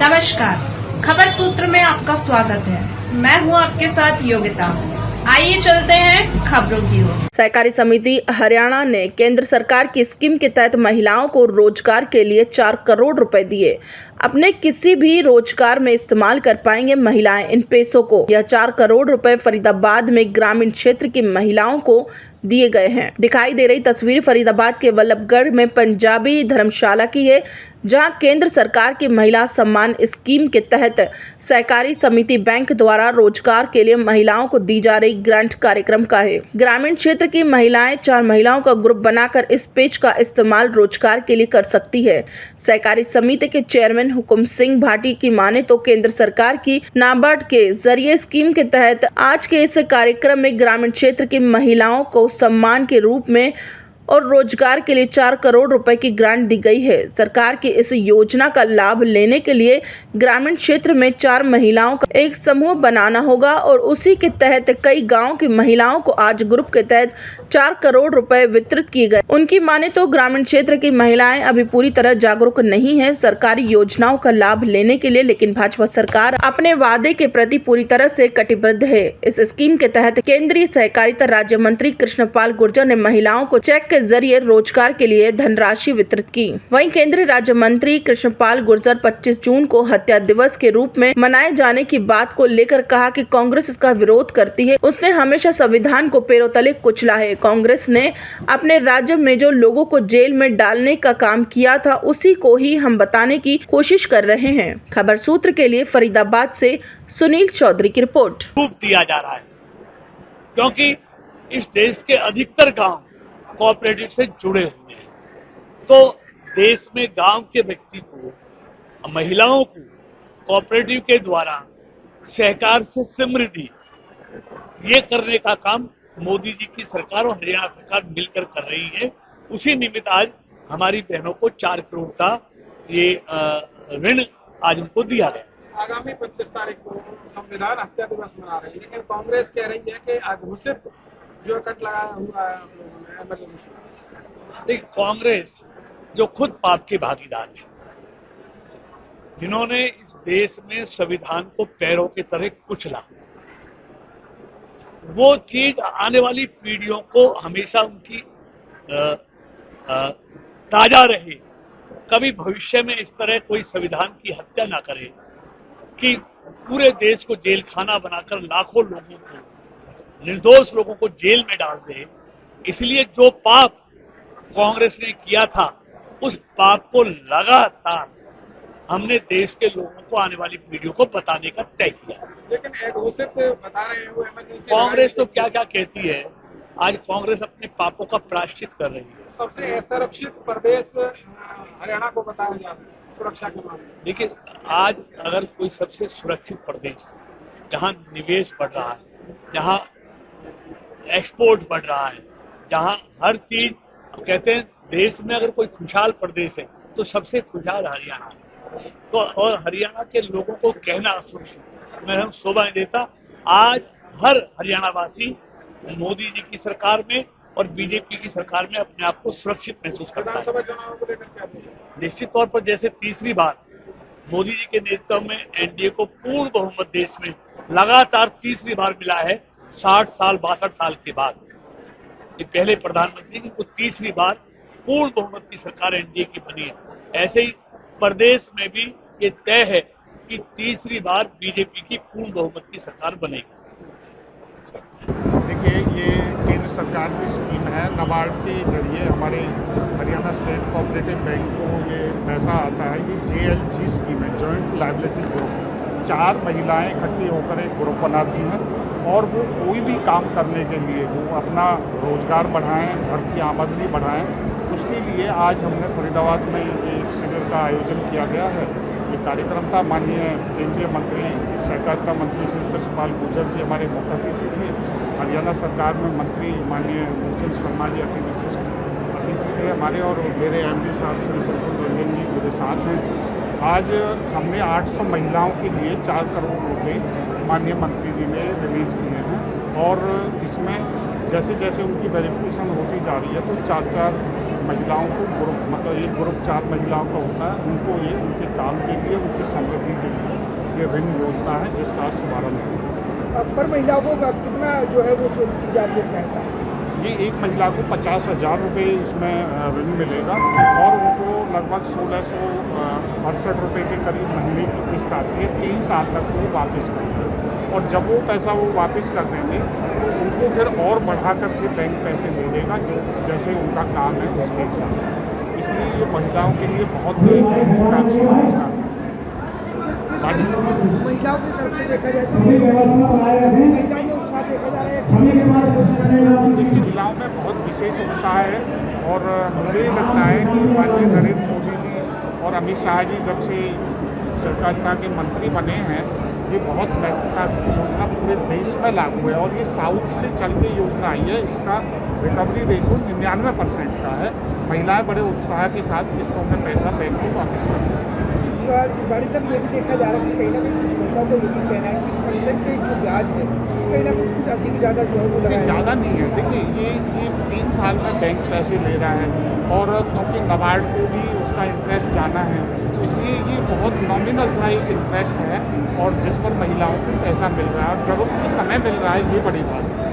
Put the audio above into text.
नमस्कार, खबर सूत्र में आपका स्वागत है। मैं हूं आपके साथ योगिता। आइए चलते हैं खबरों की ओर। सहकारी समिति हरियाणा ने केंद्र सरकार की स्कीम के तहत महिलाओं को रोजगार के लिए 4 करोड़ रुपए दिए। अपने किसी भी रोजगार में इस्तेमाल कर पाएंगे महिलाएं इन पैसों को। यह 4 करोड़ रुपए फरीदाबाद में ग्रामीण क्षेत्र की महिलाओं को दिए गए हैं। दिखाई दे रही तस्वीर फरीदाबाद के वल्लभगढ़ में पंजाबी धर्मशाला की है, जहां केंद्र सरकार की महिला सम्मान स्कीम के तहत सहकारी समिति बैंक द्वारा रोजगार के लिए महिलाओं को दी जा रही ग्रांट कार्यक्रम का है। ग्रामीण क्षेत्र की महिलाएं 4 महिलाओं का ग्रुप बनाकर इस पेज का इस्तेमाल रोजगार के लिए कर सकती है। सहकारी समिति के चेयरमैन हुकुम सिंह भाटी की माने तो केंद्र सरकार की नाबार्ड के जरिए स्कीम के तहत आज के इस कार्यक्रम में ग्रामीण क्षेत्र की महिलाओं को सम्मान के रूप में और रोजगार के लिए 4 करोड़ रुपए की ग्रांट दी गई है। सरकार की इस योजना का लाभ लेने के लिए ग्रामीण क्षेत्र में 4 महिलाओं का एक समूह बनाना होगा और उसी के तहत कई गांव की महिलाओं को आज ग्रुप के तहत 4 करोड़ रुपए वितरित किए गए। उनकी माने तो ग्रामीण क्षेत्र की महिलाएं अभी पूरी तरह जागरूक नहीं है सरकारी योजनाओं का लाभ लेने के लिए, लेकिन भाजपा सरकार अपने वादे के प्रति पूरी तरह से कटिबद्ध है। इस स्कीम के तहत केंद्रीय सहकारिता राज्य मंत्री कृष्णपाल गुर्जर ने महिलाओं को चेक के जरिए रोजगार के लिए धनराशि वितरित की। वहीं केंद्रीय राज्य मंत्री कृष्णपाल गुर्जर 25 जून को हत्या दिवस के रूप में मनाए जाने की बात को लेकर कहा कि कांग्रेस इसका विरोध करती है। उसने हमेशा संविधान को पैरों तले कुचला है। कांग्रेस ने अपने राज्य में जो लोगों को जेल में डालने का काम किया था उसी को ही हम बताने की कोशिश कर रहे हैं। खबर सूत्र के लिए फरीदाबाद से सुनील चौधरी की रिपोर्ट। रूप दिया जा रहा है क्योंकि इस देश के अधिकतर गांव कोऑपरेटिव से जुड़े हुए हैं, तो देश में गांव के व्यक्ति को, महिलाओं को कोऑपरेटिव के द्वारा सहकार से समृद्धि ये करने का काम मोदी जी की सरकार और हरियाणा सरकार मिलकर कर रही है। उसी निमित्त आज हमारी बहनों को 4 करोड़ का ये ऋण आज उनको दिया गया। आगामी 25 तारीख को संविधान हत्या दिवस मना रही है, लेकिन कांग्रेस कह रही है कि अघोषित जो कट लगाया हुआ है एमरजेंसी। देखिए, कांग्रेस जो खुद पाप के भागीदार है, जिन्होंने इस देश में संविधान को पैरों की तरह कुचला, वो चीज आने वाली पीढ़ियों को हमेशा उनकी ताजा रहे, कभी भविष्य में इस तरह कोई संविधान की हत्या ना करे कि पूरे देश को जेल खाना बनाकर लाखों लोगों को, निर्दोष लोगों को जेल में डाल दे। इसलिए जो पाप कांग्रेस ने किया था उस पाप को लगातार हमने देश के लोगों को, आने वाली पीढ़ियों को बताने का तय किया। लेकिन अघोषित बता रहे हैं वो एमरजेंसी। कांग्रेस तो क्या क्या कहती है, आज कांग्रेस अपने पापों का प्रायश्चित कर रही है। सबसे असुरक्षित प्रदेश हरियाणा को बताया जा रहा है सुरक्षा के मामले में। देखिए, आज अगर कोई सबसे सुरक्षित प्रदेश, जहां निवेश बढ़ रहा है, जहां एक्सपोर्ट बढ़ रहा है, जहां हर चीज कहते हैं देश में अगर कोई खुशहाल प्रदेश है तो सबसे खुशहाल हरियाणा है। तो और हरियाणा के लोगों को कहना असुरक्षित मैं हम शोभा नहीं देता। आज हर हरियाणा वासी मोदी जी की सरकार में और बीजेपी की सरकार में अपने आप को सुरक्षित महसूस करता है। विधानसभा चुनाव को लेकर क्या बोले? निश्चित तौर पर जैसे तीसरी बार मोदी जी के नेतृत्व में एनडीए को पूर्ण बहुमत देश में लगातार तीसरी बार मिला है 60 साल 62 साल के बाद। ये पहले प्रधानमंत्री की तीसरी बार पूर्ण बहुमत की सरकार एनडीए की बनी है। ऐसे ही प्रदेश में भी ये तय है कि तीसरी बार बीजेपी की पूर्ण बहुमत की सरकार बनेगी। देखिए, ये केंद्र सरकार की स्कीम है। नाबार्ड के जरिए हमारे हरियाणा स्टेट कोऑपरेटिव बैंक को ये पैसा आता है। ये JLG स्कीम है, जॉइंट लायबिलिटी ग्रुप। 4 महिलाएं इकट्ठी होकर एक ग्रुप बनाती हैं और वो कोई भी काम करने के लिए वो अपना रोजगार बढ़ाएं, घर की आमदनी बढ़ाएं। उसके लिए आज हमने फरीदाबाद में एक शिविर का आयोजन किया गया है। ये कार्यक्रम था, माननीय केंद्रीय मंत्री सहकारिता मंत्री श्री कृष्णपाल गुर्जर जी हमारे मुख्य अतिथि थे। हरियाणा सरकार में मंत्री माननीय मूलचंद शर्मा जी अति विशिष्ट अतिथि थे हमारे, और मेरे MD साहब श्री प्रफुल्ल रंजन जी मेरे साथ हैं। आज हमने 800 महिलाओं के लिए 4 करोड़ रुपए माननीय मंत्री जी ने रिलीज किए हैं और इसमें जैसे जैसे उनकी वेरिफिकेशन होती जा रही है तो 4-4 महिलाओं को ग्रुप मतलब एक ग्रुप 4 महिलाओं का होता है, उनको ये उनके काम के लिए, उनकी समृद्धि के लिए ये ऋण योजना है जिसका शुभारंभ है। पर महिलाओं को कितना जो है वो की जा रही है सहायता? ये एक महिला को 50,000 रुपये इसमें ऋण मिलेगा और उनको लगभग 1,668 रुपये के करीब महीने की किस्त आती है। 3 साल तक वो वापस करेंगे और जब वो पैसा वो वापस कर देंगे तो उनको फिर और बढ़ा करके बैंक पैसे दे देगा जो जैसे उनका काम है उसके हिसाब से। इसलिए ये महिलाओं के लिए बहुत महत्वाकांक्षी योजना है। महिलाओं की तरफ से देखा जाए तो महिलाओं में उत्साह देखा जा रहा है, इस महिलाओं में बहुत विशेष उत्साह है और मुझे लगता है कि माननीय नरेंद्र मोदी जी और अमित शाह जी जब से सहकारिता के मंत्री बने हैं, ये बहुत महत्वाकांक्षी योजना पूरे देश में लागू है और ये साउथ से चल के योजना आई है। इसका रिकवरी रेशो 99% का है। महिलाएं बड़े उत्साह के साथ किस्तों में पैसा बैंक को वापस कर रही हैं। बाड़ी साहब ये भी देखा जा रहा है कि कहीं ना कहीं कुछ महिलाओं का ये भी कहना है कि परसेंटेज जो ब्याज है कहीं ना कुछ अधिक ज़्यादा जो है वो लगाया ज़्यादा नहीं है। देखिए ये 3 साल में बैंक पैसे ले रहा है और क्योंकि नबार्ड को भी उसका इंटरेस्ट जाना है, इसलिए ये बहुत नॉमिनल सा एक इंटरेस्ट है और जिस पर महिलाओं को पैसा मिल रहा है और ज़रूरत के समय मिल रहा है, ये बड़ी बात है।